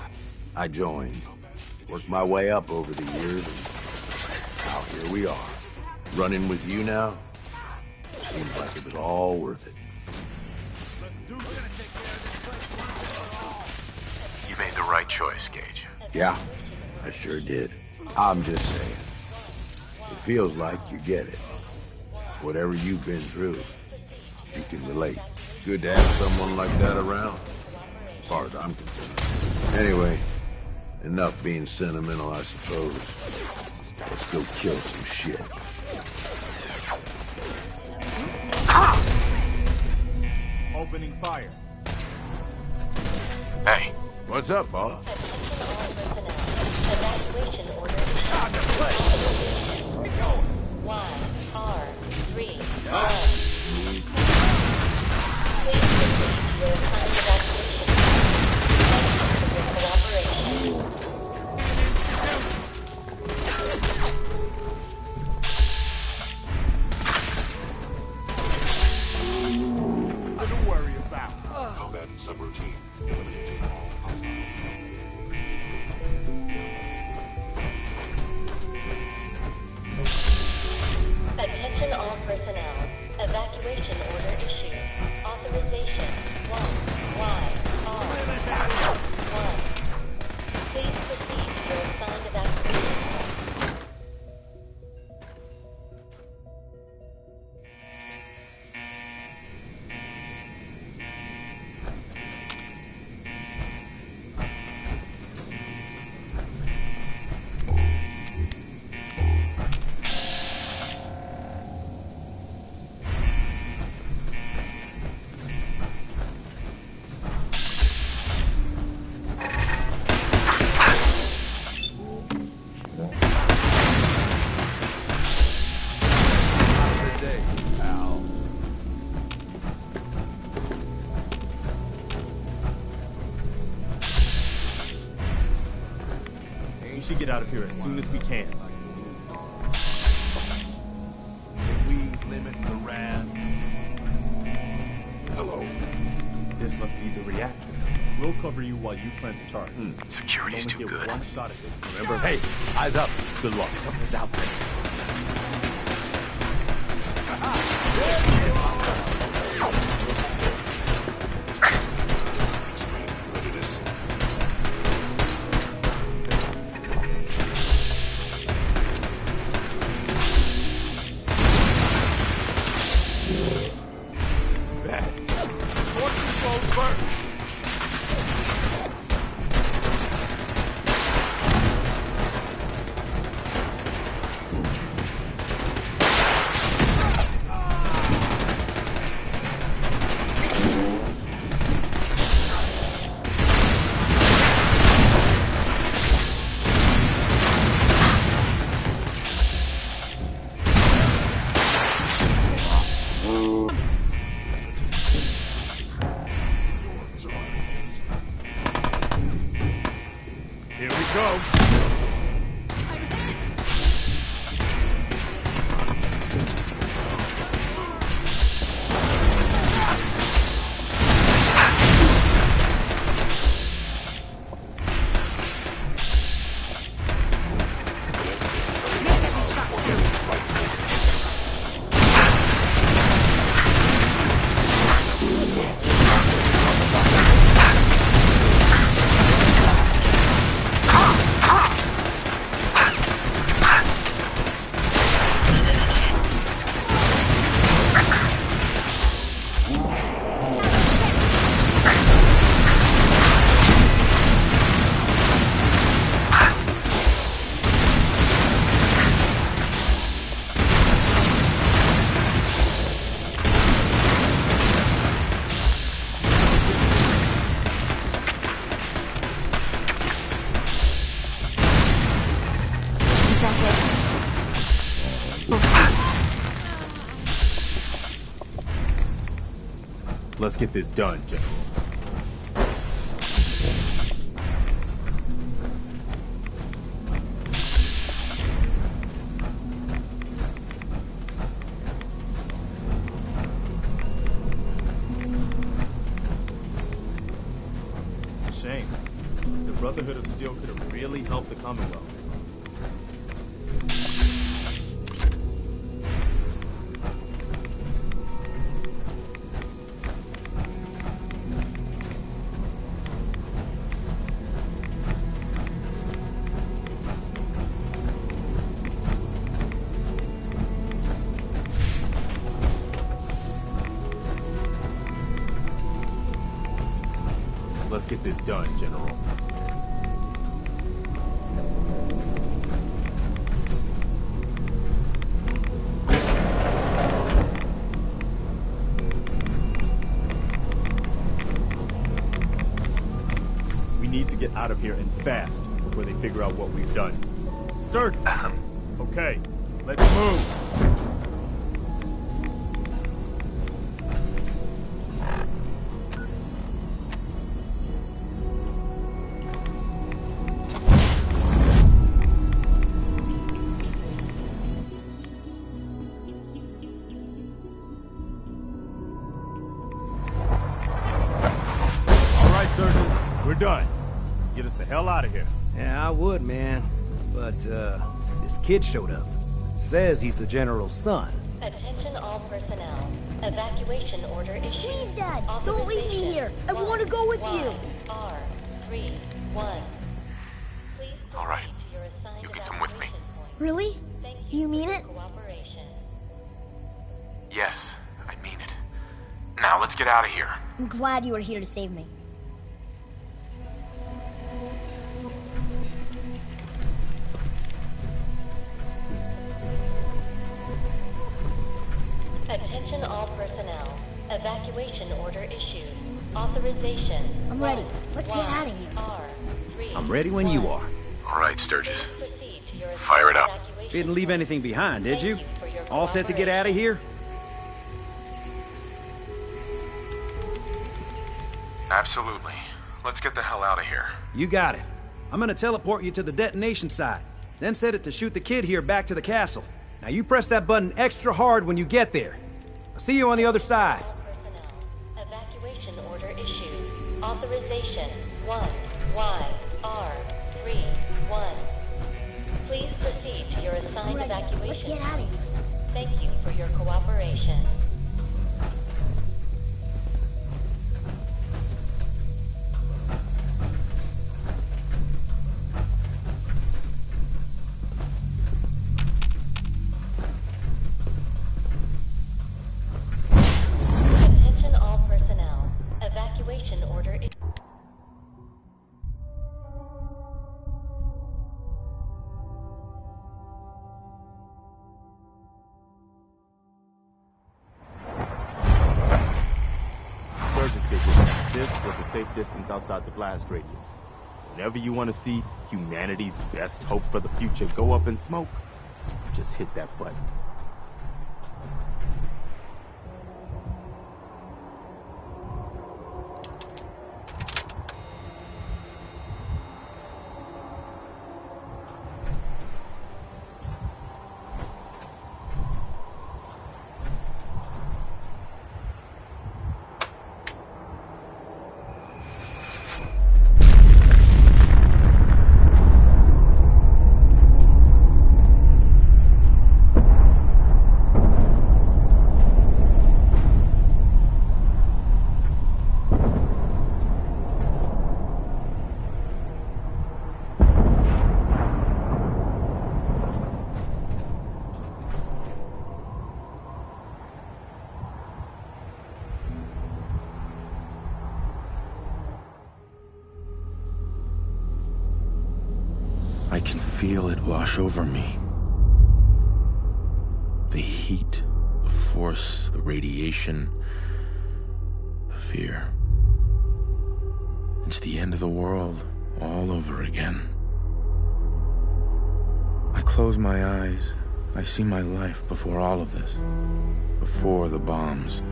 I joined. Worked my way up over the years, and now here we are. Running with you now? Seems like it was all worth it. You made the right choice, Gage. Yeah, I sure did. I'm just saying. It feels like you get it. Whatever you've been through, you can relate. Good to have someone like that around, as far as I'm concerned. Anyway, enough being sentimental, I suppose. Let's go kill some shit. Opening fire. Hey. What's up, boss? Evacuation order. YR3. Please proceed to your assigned evacuation. Thank you for your cooperation. Nothing to worry about. Combat subroutine. Eliminating all hostiles. Attention all personnel. Evacuation order issued. Authorization 1YR1. Please proceed to your assigned evacuation point. We should get out of here as soon as we can. If we limit the RAD. Hello. This must be the reactor. We'll cover you while you plant the charge. Security's too good. One shot at this, remember? Hey, eyes up. Good luck. Something's out there. Let's get this done, General. It's a shame. The Brotherhood of Steel could have really helped the Commonwealth. Let's get this done, General. We need to get out of here and fast before they figure out what we've done. Sturdy! Okay, let's move! We're done. Get us the hell out of here. Yeah, I would, man. But, this kid showed up. Says he's the General's son. Attention all personnel. Evacuation order issued. Please, Dad, don't leave me here. I want to go with you. R31. Please All right. to your assigned You can come with me. Really? Do you mean it? Cooperation. Yes, I mean it. Now let's get out of here. I'm glad you are here to save me. Attention all personnel. Evacuation order issued. Authorization. I'm ready. Let's get out of here. R3. I'm ready when you are. All right, Sturgis. Proceed to your Fire it up. evacuation Didn't leave anything behind, did you? Thank you for your All set to get out of here? Absolutely. Let's get the hell out of here. You got it. I'm gonna teleport you to the detonation site, then set it to shoot the kid here back to the castle. Now you press that button extra hard when you get there. I'll see you on the other side. personnel. Evacuation order issued. Authorization 1YR31. Please proceed to your assigned I'm ready. evacuation. Let's get out of here. Thank you for your cooperation. Attention all personnel. Evacuation order issued. Sturgis figures this was a safe distance outside the blast radius. Whenever you want to see humanity's best hope for the future go up in smoke, just hit that button. I can feel it wash over me. The heat, the force, the radiation, the fear. It's the end of the world all over again. I close my eyes. I see my life before all of this. Before the bombs.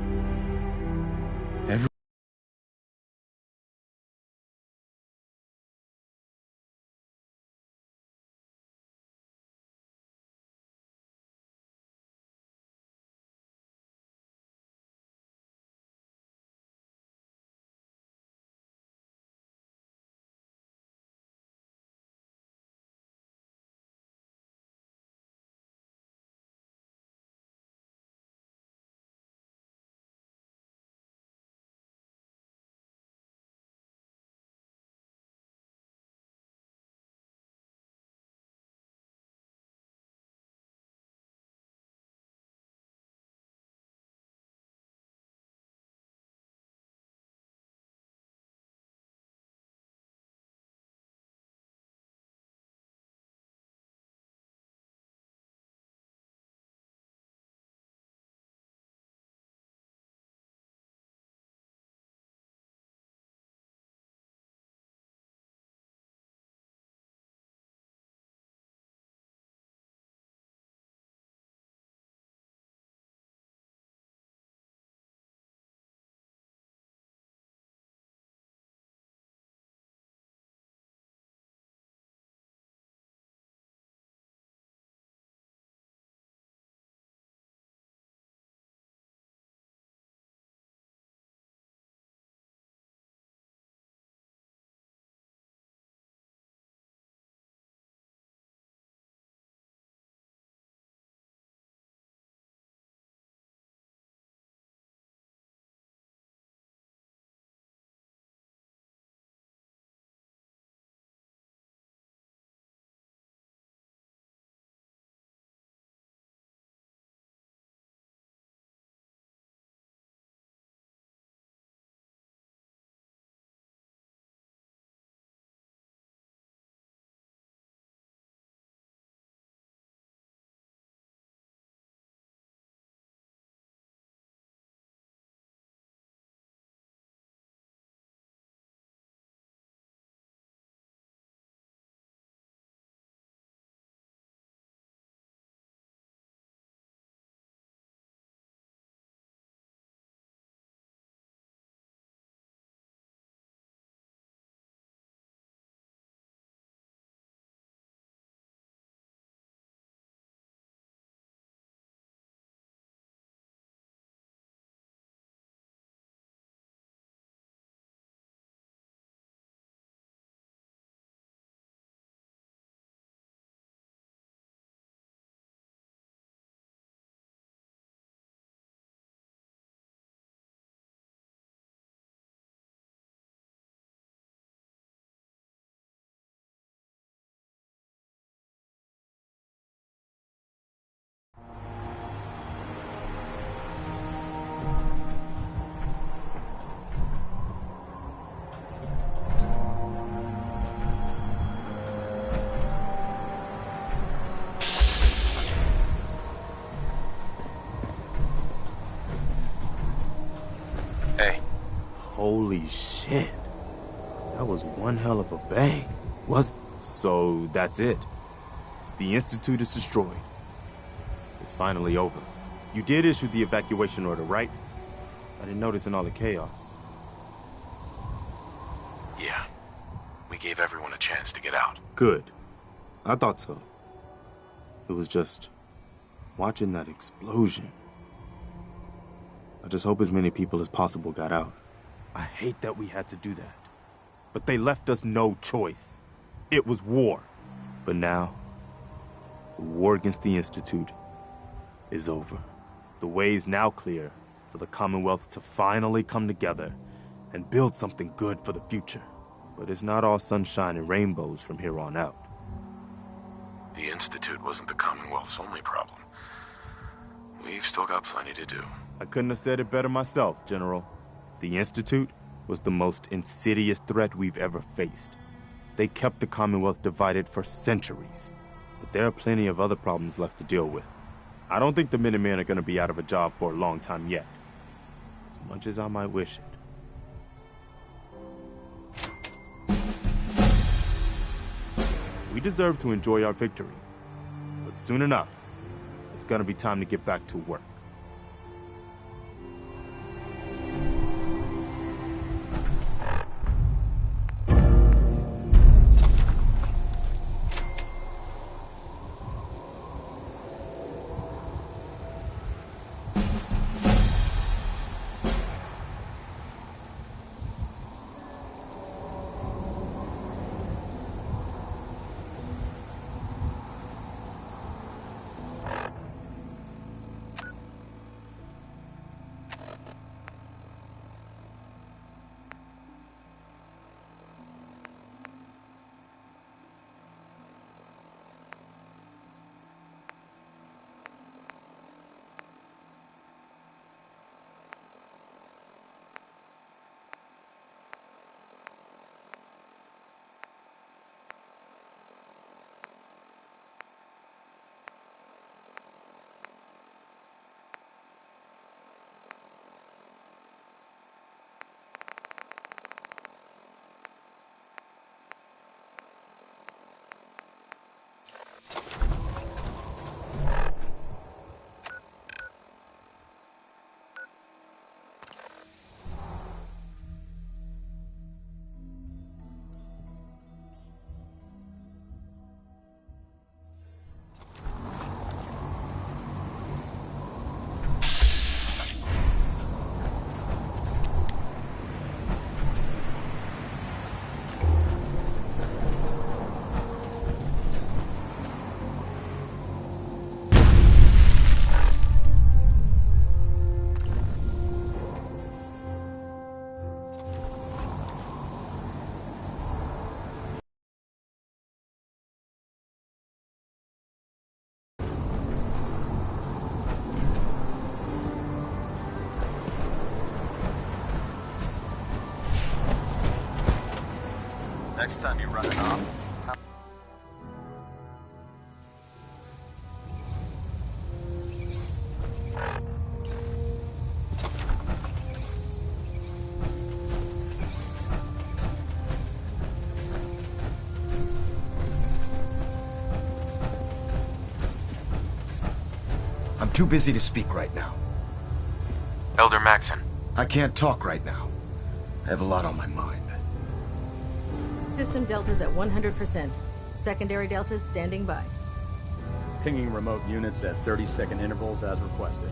shit. That was one hell of a bang. So that's it. The Institute is destroyed. It's finally over. You did issue the evacuation order, right? I didn't notice in all the chaos. Yeah. We gave everyone a chance to get out. Good. I thought so. It was just watching that explosion. I just hope as many people as possible got out. I hate that we had to do that. But they left us no choice. It was war. But now, the war against the Institute is over. The way is now clear for the Commonwealth to finally come together and build something good for the future. But it's not all sunshine and rainbows from here on out. The Institute wasn't the Commonwealth's only problem. We've still got plenty to do. I couldn't have said it better myself, General. The Institute was the most insidious threat we've ever faced. They kept the Commonwealth divided for centuries. But there are plenty of other problems left to deal with. I don't think the Minutemen are going to be out of a job for a long time yet. As much as I might wish it. We deserve to enjoy our victory. But soon enough, it's going to be time to get back to work. Next time you run it off. I'm too busy to speak right now. Elder Maxon. I can't talk right now. I have a lot on my mind. System deltas at 100%. Secondary deltas standing by. Pinging remote units at 30-second intervals as requested.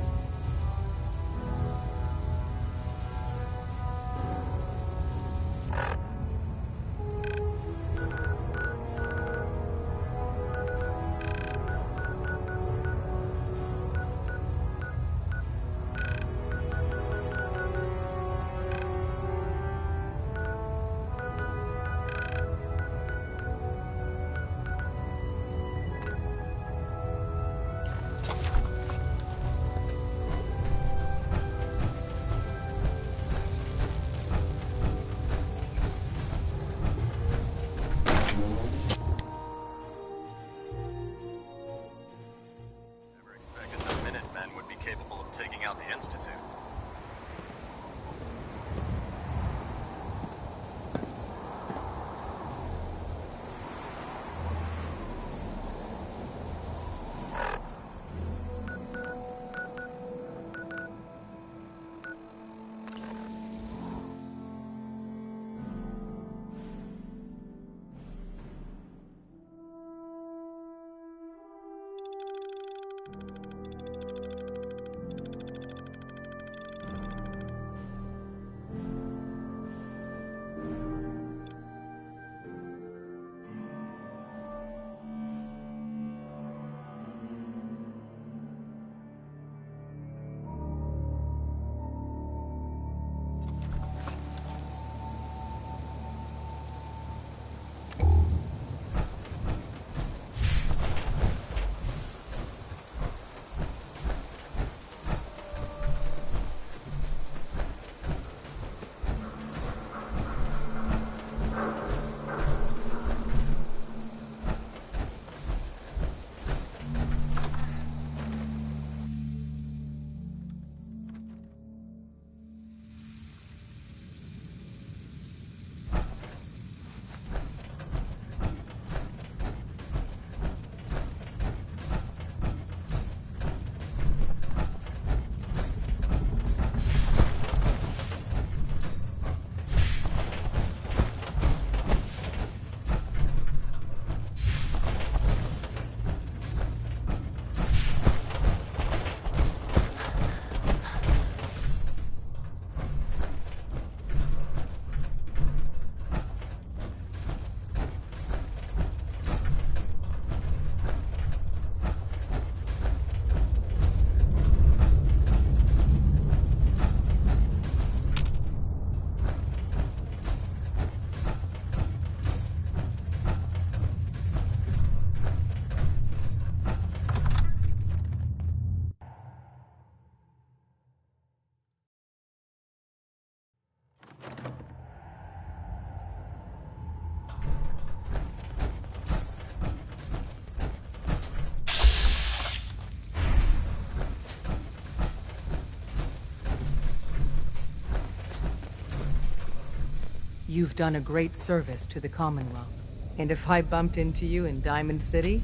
You've done a great service to the Commonwealth. And if I bumped into you in Diamond City,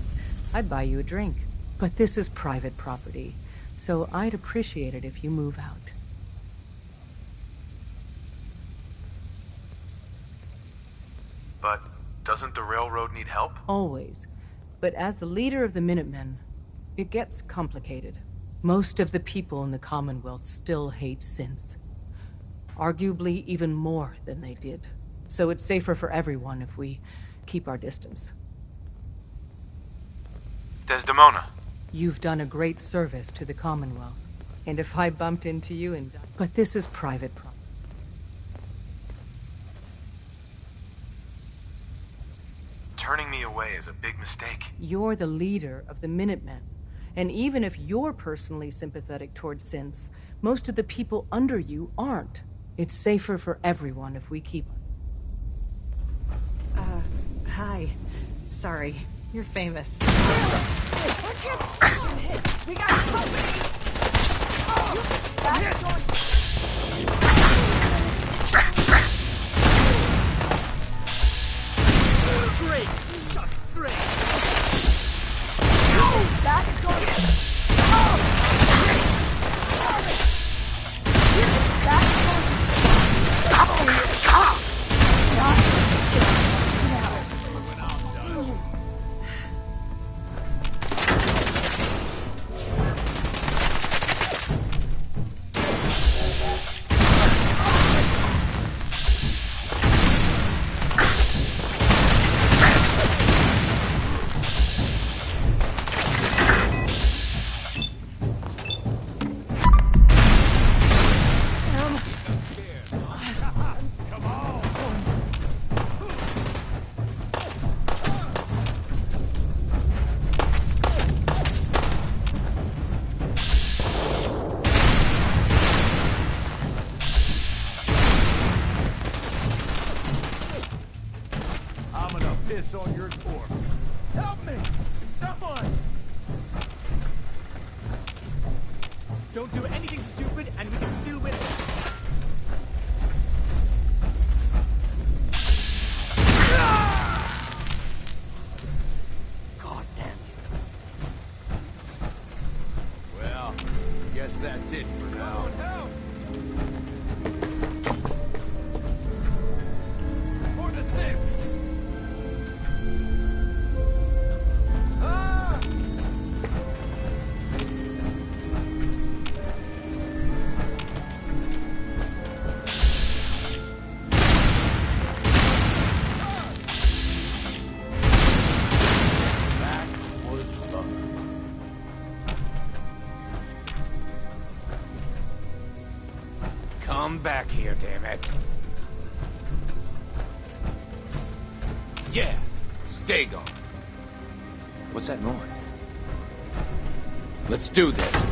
I'd buy you a drink. But this is private property, so I'd appreciate it if you move out. But doesn't the railroad need help? Always. But as the leader of the Minutemen, it gets complicated. Most of the people in the Commonwealth still hate synths. Arguably even more than they did. So it's safer for everyone if we keep our distance. Desdemona. You've done a great service to the Commonwealth. And if I bumped into you in... But this is private property. Turning me away is a big mistake. You're the leader of the Minutemen. And even if you're personally sympathetic towards synths, most of the people under you aren't. It's safer for everyone if we keep... Hi. Sorry. You're famous. We got company! Great! Just great! That is going to... piss on your corpse. Help me! Someone! Don't do anything stupid, and we can still win this. God damn you. Well, guess that's it for now. For the Sims! Come back here, damn it. Yeah, stay gone. What's that noise? Let's do this.